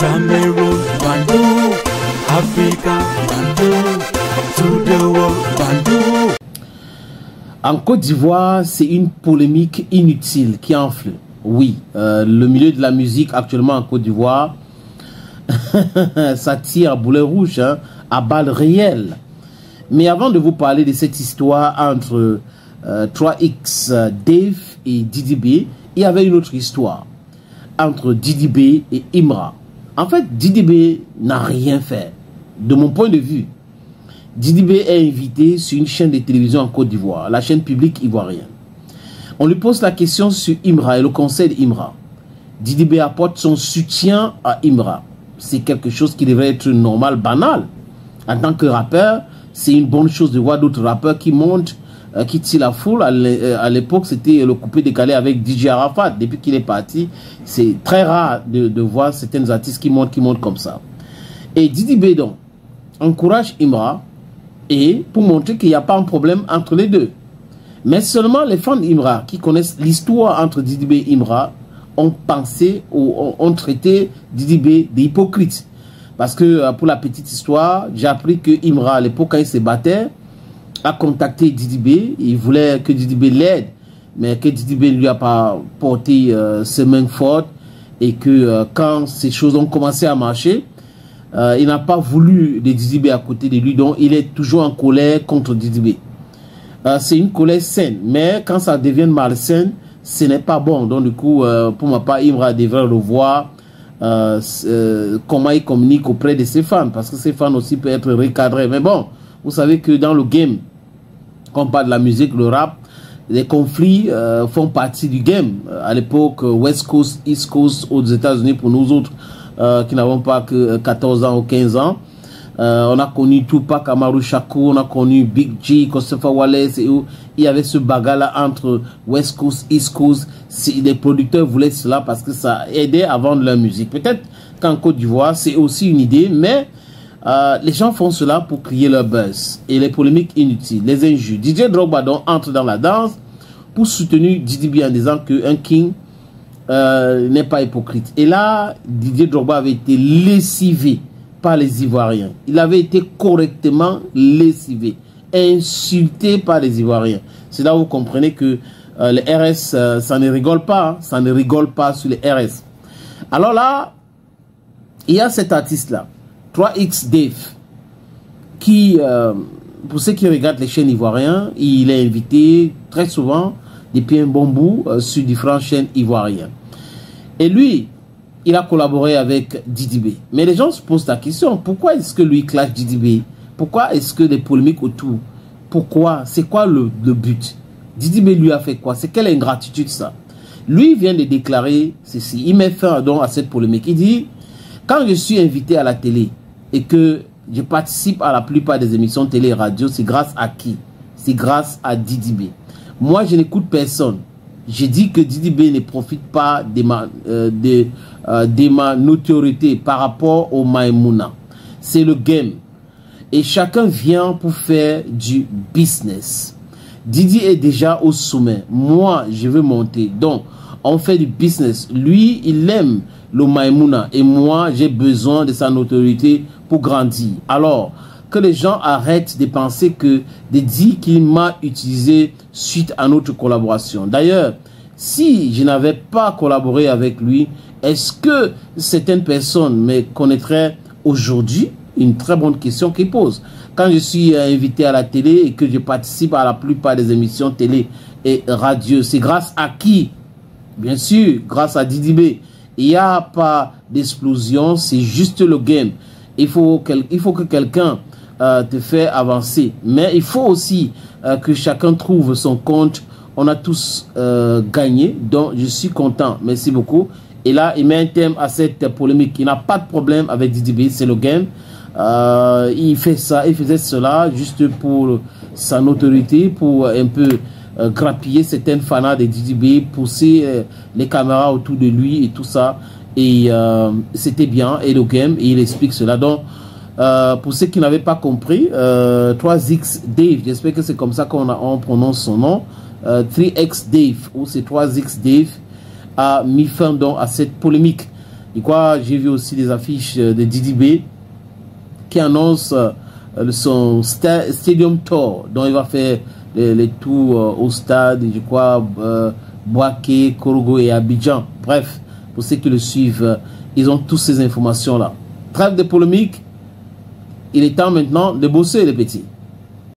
Cameroon, Bandou, Africa, Bandou, to the world, Bandou. En Côte d'Ivoire, c'est une polémique inutile qui enfle. Oui, le milieu de la musique actuellement en Côte d'Ivoire, ça tire à boulet rouge, hein, à balles réelles. Mais avant de vous parler de cette histoire entre 3X, Dave et Didi B, il y avait une autre histoire entre Didi B et Imra. En fait, Didi B n'a rien fait. De mon point de vue, Didi B est invité sur une chaîne de télévision en Côte d'Ivoire, la chaîne publique ivoirienne. On lui pose la question sur Imra et le conseil d'Imra. Didi B apporte son soutien à Imra. C'est quelque chose qui devrait être normal, banal. En tant que rappeur, c'est une bonne chose de voir d'autres rappeurs qui montent, qui tirent la foule. À l'époque, c'était le coupé décalé avec DJ Arafat. Depuis qu'il est parti, c'est très rare de voir certains artistes qui montent comme ça. Et Didi B donc encourage Imra et pour montrer qu'il n'y a pas un problème entre les deux. Mais seulement les fans d'Imra qui connaissent l'histoire entre Didi B et Imra ont pensé ou ont traité Didi B d'hypocrite. Parce que pour la petite histoire, j'ai appris que Imra, à l'époque quand il se battait, a contacté Didi B. Il voulait que Didi B l'aide, mais que Didi B ne lui a pas porté ses mains fortes. Et que quand ces choses ont commencé à marcher, il n'a pas voulu de Didi B à côté de lui. Donc il est toujours en colère contre Didi B. C'est une colère saine, mais quand ça devient malsaine, ce n'est pas bon. Donc du coup, pour ma part, Imra devrait revoir comment il communique auprès de ses fans, parce que ses fans aussi peuvent être recadrés. Mais bon, vous savez que dans le game, quand on parle de la musique, le rap, les conflits font partie du game. À l'époque, West Coast, East Coast aux États-Unis, pour nous autres qui n'avons pas que 14 ans ou 15 ans, on a connu Tupac Amaru Shakur, on a connu Big G, Christopher Wallace, et où il y avait ce bagarre-là entre West Coast, East Coast. Les producteurs voulaient cela parce que ça aidait à vendre leur musique. Peut-être qu'en Côte d'Ivoire, c'est aussi une idée, mais les gens font cela pour crier leur buzz. Et les polémiques inutiles, les injures. DJ Drogba donc entre dans la danse pour soutenir Didi B en disant qu'un king n'est pas hypocrite. Et là, DJ Drogba avait été lessivé par les Ivoiriens. Il avait été correctement lessivé, insulté par les Ivoiriens. C'est là où vous comprenez que les RS, ça ne rigole pas. Hein, ça ne rigole pas sur les RS. Alors là, il y a cet artiste-là, 3X Dave, qui, pour ceux qui regardent les chaînes ivoiriennes, il est invité très souvent, depuis un bon bout, sur différentes chaînes ivoiriennes. Et lui, il a collaboré avec Didi B. Mais les gens se posent la question, pourquoi est-ce que lui clash Didi B? Pourquoi est-ce que les polémiques autour? Pourquoi? C'est quoi le but? Didi B lui a fait quoi? C'est quelle ingratitude ça? Lui vient de déclarer ceci. Il met fin donc à cette polémique. Il dit, quand je suis invité à la télé et que je participe à la plupart des émissions télé et radio, c'est grâce à qui? C'est grâce à Didi B. Moi, je n'écoute personne. J'ai dit que Didi B ne profite pas de ma notoriété par rapport au Maïmouna. C'est le game. Et chacun vient pour faire du business. Didi est déjà au sommet. Moi, je veux monter. Donc, on fait du business. Lui, il aime le Maïmouna. Et moi, j'ai besoin de sa notoriété pour grandir. Alors, que les gens arrêtent de penser que Didi qu'il m'a utilisé suite à notre collaboration. D'ailleurs, si je n'avais pas collaboré avec lui, est-ce que certaines personnes me connaîtraient aujourd'hui? Une très bonne question qu'il pose. Quand je suis invité à la télé et que je participe à la plupart des émissions télé et radio, c'est grâce à qui? Bien sûr, grâce à Didi B. Il n'y a pas d'explosion, c'est juste le game. Il faut que quelqu'un te fait avancer. Mais il faut aussi que chacun trouve son compte. On a tous gagné, donc je suis content. Merci beaucoup. Et là, il met un thème à cette polémique. Il n'a pas de problème avec Didi B, c'est le game. Il fait ça, il faisait cela juste pour sa notoriété, pour un peu grappiller certaines fanas de Didi B, pousser les caméras autour de lui et tout ça. Et c'était bien, et le game, et il explique cela. Donc, pour ceux qui n'avaient pas compris, 3X Dave, j'espère que c'est comme ça qu'on prononce son nom, 3X Dave, ou c'est 3X Dave, a mis fin donc à cette polémique. Et quoi, j'ai vu aussi des affiches de Didi B qui annonce son Stadium Tour, dont il va faire les tours au stade, je crois, Boaké, Korogo et Abidjan. Bref, pour ceux qui le suivent, ils ont toutes ces informations-là. Trêve de polémique, il est temps maintenant de bosser les petits.